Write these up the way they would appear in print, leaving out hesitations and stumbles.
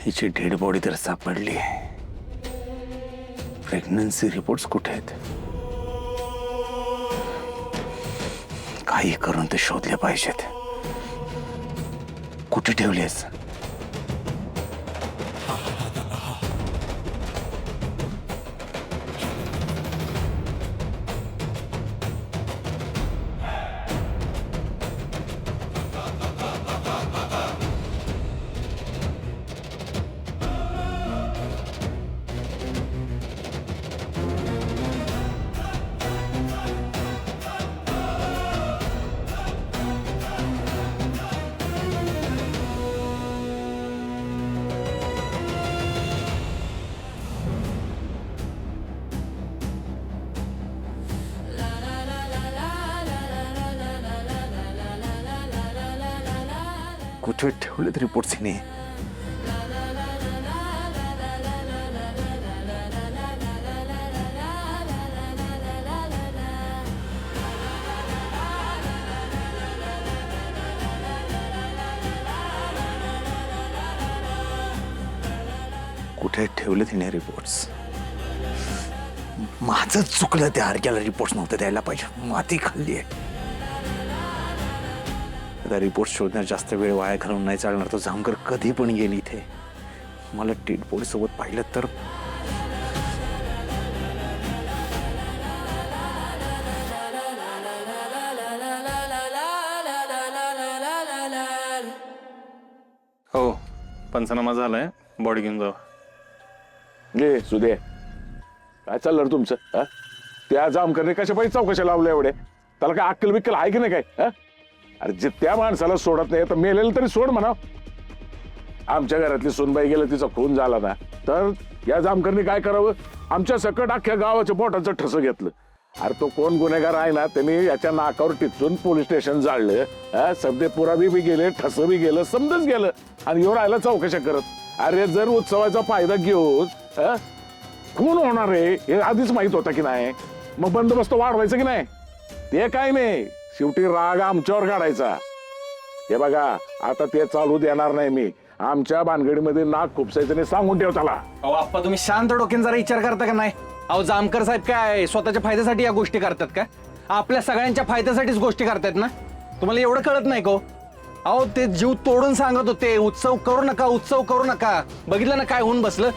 हिची dead body तर सापडली, प्रेग्नन्सी रिपोर्ट्स कुठे आहेत? काही करून ते शोधले पाहिजेत. कुठे ठेवलेस? कुठे ठेवलेत रिपोर्ट्स हिने? कुठे ठेवलेत हिने रिपोर्ट्स? माझं चुकलं, त्या आरक्याला रिपोर्ट्स नव्हते द्यायला पाहिजे. माती खाल्ली आहे. रिपोर्ट शोधण्यात जास्त वेळ वाया घालून नाही चालणार. तो जामकर कधी पण येईल इथे. मला डेड बॉडी सोबत पाहिलं तर हो, पंचनामा झालाय, बॉडी घेऊन जाऊ. घे सुदे, काय चाललं रे तुमचं? हा? त्या जामकरने कशा पाहिजे चौकशा लावल्या एवढे? त्याला काय अक्कल बिक्कल आहे की नाही काय? हा? अरे जे त्या माणसाला सोडत नाही तर मेलेलं तरी सोड म्हणा. आमच्या घरातली सोनबाई गेलं, तिचा खून झाला ना, तर या जामकरने काय करावं? आमच्या सकट अख्ख्या गावाच्या पोटाचं ठस घेतलं. अरे तो कोण गुन्हेगार आहे ना, त्यांनी याच्या नाकावर टिचून पोलीस स्टेशन जाळलं. सबदे पुरावी बी गेले, ठस बी गेलं, समजच गेलं, आणि एवढं राहिला चौकशा करत. अरे जर उत्सवाचा फायदा घेऊन खून होणार आहे हे आधीच माहित होतं की नाही, मग बंदोबस्त वाढवायचं की नाही? ते काय नाही, शेवटी राग आमच्यावर काढायचा. हे बघा, आता ते चालू देणार नाही मी. आमच्या भानगडीमध्ये नाक खुपसायचं नाही, सांगून ठेव त्याला. अहो आप्पा, तुम्ही शांत डोक्याने जरा विचार करता का नाही? अहो जामकर साहेब काय स्वतःच्या फायद्यासाठी या गोष्टी करतात का? आपल्या सगळ्यांच्या फायद्यासाठीच गोष्टी करतात ना. तुम्हाला एवढं कळत नाही का? अहो ते जीव तोडून सांगत होते, उत्सव करू नका, उत्सव करू नका. बघितलं ना काय होऊन बसलं.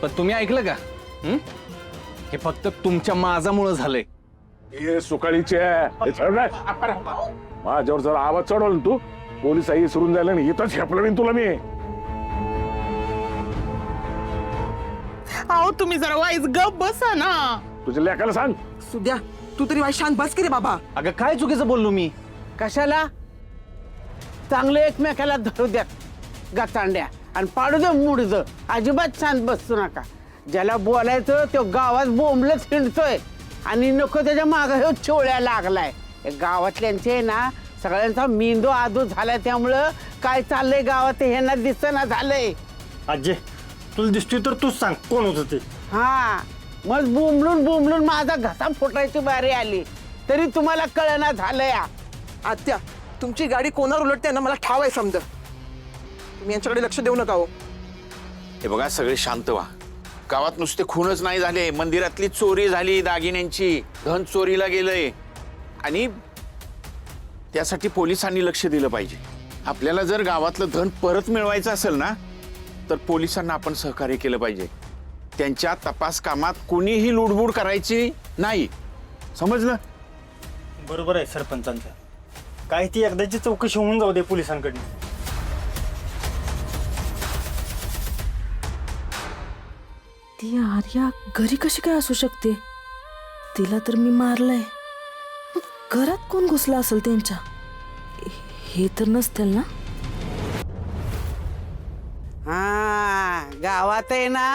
पण तुम्ही ऐकलं का? हे फक्त तुमच्या माझामुळं झालंय. हे सुकाळीचे माझ्यावर जर आवाज चढवला तू, पोलिसाही विसरून जायला नाही. इथंच हेपलं नाही तुला मी. अहो तुम्ही जरा वाईज गप बसा ना. तुझ्या लेकाला सांग. सुद्या तू तरी वाई शांत बस की रे बाबा. अगं काय चुकीचं बोललो मी? कशाला? चांगले एकमेकाला धरू द्यात गचांड्या आणि पाडू दे मुडद. अजिबात शांत बसू नका. ज्याला बोलायचं तो गावात बोंबलच हिंडतोय आणि नको त्याच्या मागं हे चोळ्या लागलाय. गावातल्यांचे ना सगळ्यांचा मेंदू आदू झालाय, त्यामुळं काय चाललंय गावात हे ना दिसना झालंय. आजे, तुला दिसतोय तर तूच सांग कोण होतं ते. हा, मग बोंबलून बोंबलून माझा घसा फुटायची बारी आली तरी तुम्हाला कळना झालंय. आत्या, तुमची गाडी कोणावर उलटते ना मला ठाव आहे समज. तुम्ही यांच्याकडे लक्ष देऊ नका हो. हे बघा, सगळे शांत व्हा. गावात नुसते खूनच नाही झाले, मंदिरातली चोरी झाली, दागिन्यांची धन चोरीला गेलंय, आणि त्यासाठी पोलिसांनी लक्ष दिलं पाहिजे. आपल्याला जर गावातलं धन परत मिळवायचं असेल ना, तर पोलिसांना आपण सहकार्य केलं पाहिजे. त्यांच्या तपास कामात कोणीही लुडबुड करायची नाही, समजलं? बरोबर आहे सरपंचांचं. काय ती एकदाची चौकशी होऊन जाऊ दे पोलिसांकडे. ती आर्या घरी कशी काय असू शकते? तिला तर मी मारलंय. घरात कोण घुसला असेल त्यांच्या? हे तर नसतील ना? हा, गावात आहे ना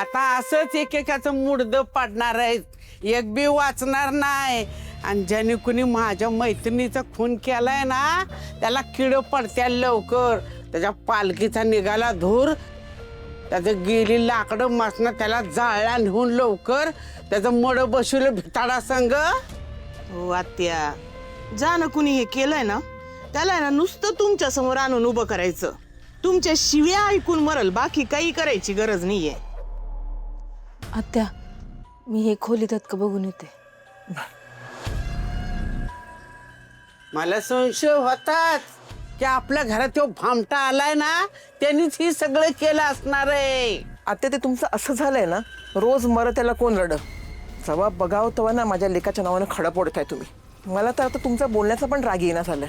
आता असंच एकेकाचं मुडद पाडणार आहे. एक बी वाचणार नाही. आणि ज्याने कुणी माझ्या मैत्रिणीचा खून केलाय ना, त्याला किड पडत्या लवकर. त्याच्या पालखीचा निघाला धूर, त्याचं गेली लाकडं मासणं त्याला जाळला नेऊन लवकर. त्याचं मड बसवलं भिताडा संग. हो आत्या, जा ना, कुणी हे केलंय ना त्याला आहे ना नुसतं तुमच्या समोर आणून उभं करायचं. तुमच्या शिव्या ऐकून मरल, बाकी काही करायची गरज नाहीये. आत्या मी हे खोलीत आहेत का बघून येते. मला संशय होताच की आपल्या घरात तो भामटा आलाय ना, त्यांनीच हे सगळं केलं असणार आहे. आता ते तुमचं असं झालंय ना, रोज मर त्याला कोण रड. जेव्हा बघावं तेव्हा ना माझ्या लेकाच्या नावानं खडा पडताय तुम्ही. मला तर आता तुमचा बोलण्याचा पण राग येईना झालाय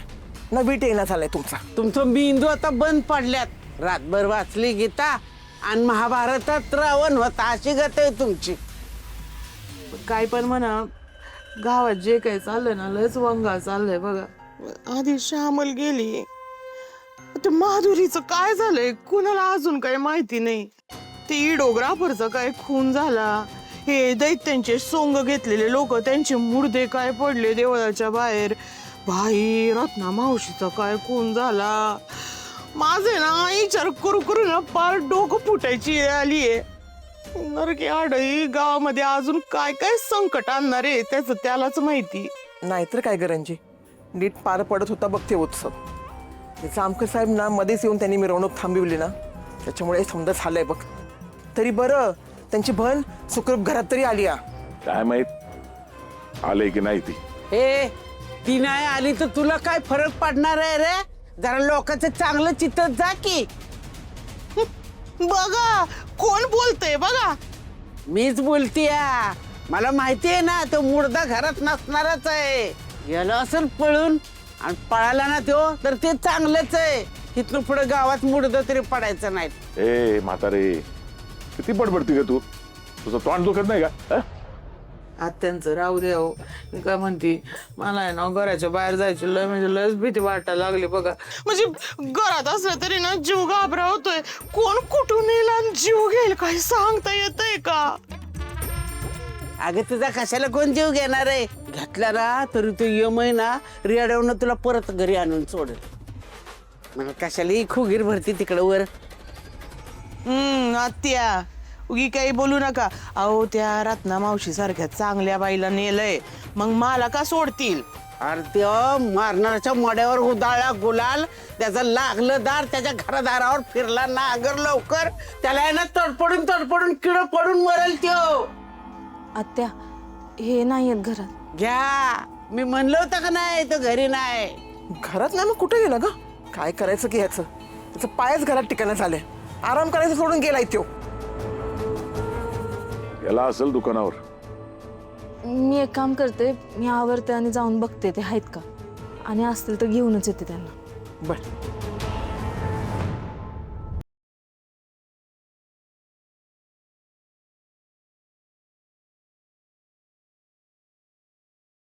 ना, वीट येईना झालाय तुमचा. तुमचं मेंदू आता बंद पडल्यात. रातभर वाचली गीता आणि महाभारतात रावण होता, अशी गत आहे तुमची. काय पण म्हणा, गावात जे काही चाललंय ना, लयच वंगा चाललंय बघा. आधी श्यामल गेली, ते माधुरीचं काय झालंय कुणाला अजून काही माहिती नाही. ते इडोग्राफरचा काय खून झाला, हे दैत्यांचे सोंग घेतलेले लोक त्यांचे मुर्दे काय पडले देवळाच्या बाहेर. भाई रत्ना मावशीचा काय खून झाला. माझे ना विचार करू करू ना पार डोकं फुटायची आलीये. नरकी आडई गावामध्ये अजून काय काय संकट आणणार आहे त्याचं त्यालाच माहिती. नाहीतर काय गरंजी, नीट पार पडत होता बघ ते उत्सव. जामकर साहेब ना मध्येच येऊन त्यांनी मिरवणूक थांबविली ना, त्याच्यामुळे समजा झालंय बघ. तरी बरं त्यांची बहन सुखरूप घरात तरी आली. काय माहित आलंय की नाही ती. हे ती नाही आली तर तुला काय फरक पडणार आहे रे? जरा लोकांचं चांगलं चित्र जा की. बघा कोण बोलतय बघा. मीच बोलतीय. मला माहिती आहे ना, तो मुर्दा घरात नसणारच आहे. गेला असेल पळून, आणि पळाला ना तो तर ते चांगलंच आहे. इथनं पुढे गावात मुर्दा तरी पडायचं नाही. ए म्हातारे, किती बडबडती का तू? तुझं तोंड दुखत नाही का? आत्यांचं राहू दे हो. मी काय म्हणते, मला आहे ना घराच्या बाहेर जायची लय म्हणजे लयच भीती वाटायला लागली बघा. म्हणजे घरात असलं तरी ना जीव घाबरा होतोय. कोण कुठून येईल आणि जीव घेईल काही सांगता येतंय का? अगं तुझा कशाला कोण जीव घेणार आहे? घेतला ना तरी तो यम आहे ना, रेडवून तुला परत घरी आणून सोडेल. मला कशाला ही खुगीर भरती तिकडं वर. आत्या उगी काही बोलू नका. अहो त्या रत्ना मावशी सारख्या चांगल्या बाईला नेलंय, मग मला का सोडतील? अरे त्यो मारणाऱ्याच्या मड्यावर उदाळला गुलाल, त्याचं लागलं दार, त्याच्या घरादारावर फिरला ना अगर लवकर त्याला आहे ना तडपडून किड पडून मरेल त्यो. आत्या हे नाही आहेत घरात. घ्या, मी म्हणलं होतं का नाही तो घरी नाही. घरात नाही मग कुठे गेला ग? काय करायचं की ह्याचं? त्याचं पायच घरात टिकायला झालंय. आराम करायचं सोडून गेलाय तो. याला असेल दुकानावर. मी एक काम करते, मी आवरते आणि जाऊन बघते ते आहेत का, आणि असतील तर घेऊनच येते त्यांना. बर